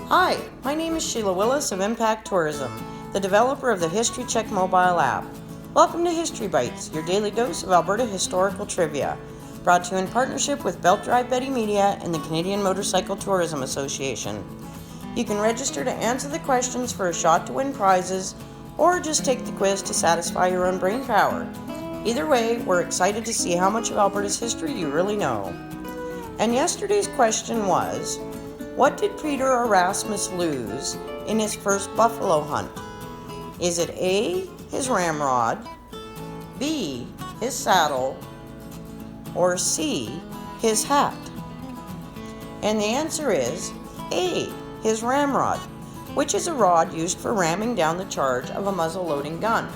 Hi, my name is Sheila Willis of Impact Tourism, the developer of the History Check mobile app. Welcome to History Bytes, your daily dose of Alberta Historical Trivia, brought to you in partnership with Belt Drive Betty Media and the Canadian Motorcycle Tourism Association. You can register to answer the questions for a shot to win prizes, or just take the quiz to satisfy your own brain power. Either way, we're excited to see how much of Alberta's history you really know. And yesterday's question was, what did Peter Erasmus lose in his first buffalo hunt? Is it A, his ramrod, B, his saddle, or C, his hat? And the answer is A, his ramrod, which is a rod used for ramming down the charge of a muzzle-loading gun.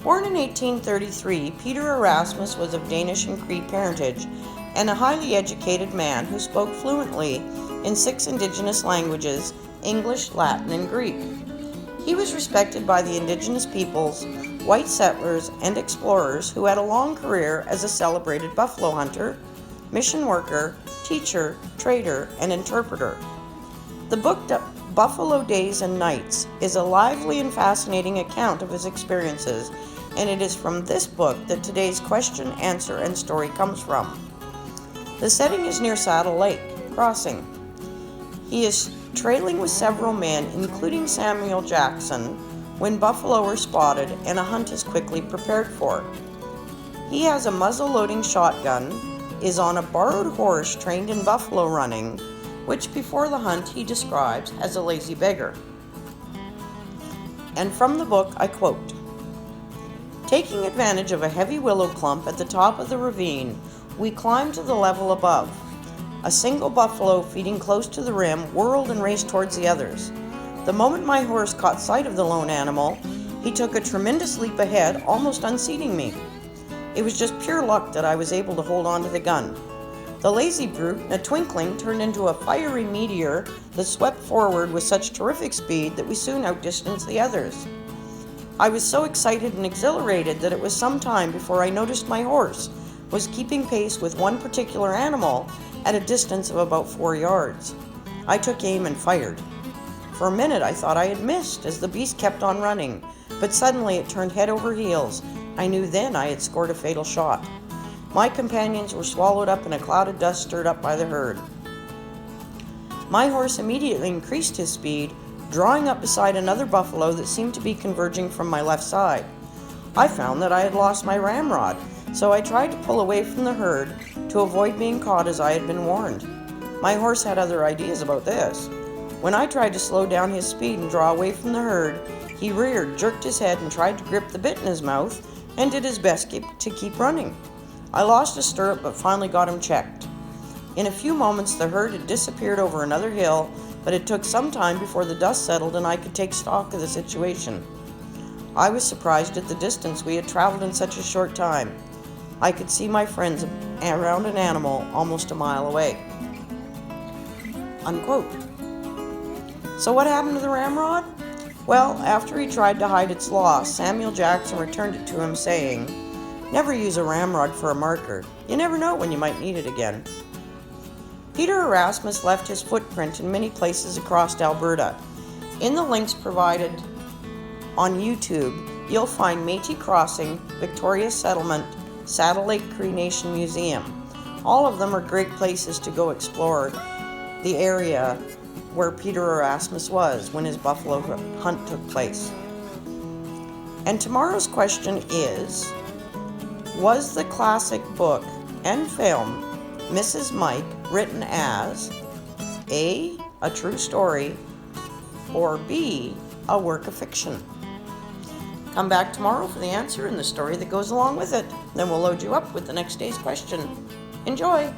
Born in 1833, Peter Erasmus was of Danish and Cree parentage and a highly educated man who spoke fluently in 6 Indigenous languages, English, Latin, and Greek. He was respected by the Indigenous peoples, white settlers, and explorers who had a long career as a celebrated buffalo hunter, mission worker, teacher, trader, and interpreter. The book Buffalo Days and Nights is a lively and fascinating account of his experiences, and it is from this book that today's question, answer, and story comes from. The setting is near Saddle Lake Crossing. He is trailing with several men, including Samuel Jackson, when buffalo are spotted and a hunt is quickly prepared for. He has a muzzle-loading shotgun, is on a borrowed horse trained in buffalo running, which before the hunt he describes as a lazy beggar. And from the book I quote, "Taking advantage of a heavy willow clump at the top of the ravine, we climbed to the level above. A single buffalo feeding close to the rim whirled and raced towards the others. The moment my horse caught sight of the lone animal, he took a tremendous leap ahead, almost unseating me. It was just pure luck that I was able to hold on to the gun. The lazy brute, in a twinkling, turned into a fiery meteor that swept forward with such terrific speed that we soon outdistanced the others. I was so excited and exhilarated that it was some time before I noticed my horse was keeping pace with one particular animal at a distance of about 4 yards. I took aim and fired. For a minute I thought I had missed as the beast kept on running, but suddenly it turned head over heels. I knew then I had scored a fatal shot. My companions were swallowed up in a cloud of dust stirred up by the herd. My horse immediately increased his speed, drawing up beside another buffalo that seemed to be converging from my left side. I found that I had lost my ramrod, so I tried to pull away from the herd to avoid being caught as I had been warned. My horse had other ideas about this. When I tried to slow down his speed and draw away from the herd, he reared, jerked his head, and tried to grip the bit in his mouth and did his best to keep running. I lost a stirrup but finally got him checked. In a few moments the herd had disappeared over another hill, but it took some time before the dust settled and I could take stock of the situation. I was surprised at the distance we had traveled in such a short time. I could see my friends around an animal almost a mile away." Unquote. So what happened to the ramrod? Well, after he tried to hide its loss, Samuel Jackson returned it to him saying, "Never use a ramrod for a marker. You never know when you might need it again." Peter Erasmus left his footprint in many places across Alberta. In the links provided on YouTube, you'll find Métis Crossing, Victoria Settlement, Saddle Lake Cree Nation Museum. All of them are great places to go explore the area where Peter Erasmus was when his buffalo hunt took place. And tomorrow's question is, was the classic book and film Mrs. Mike written as A, a true story, or B, a work of fiction? Come back tomorrow for the answer and the story that goes along with it. Then we'll load you up with the next day's question. Enjoy!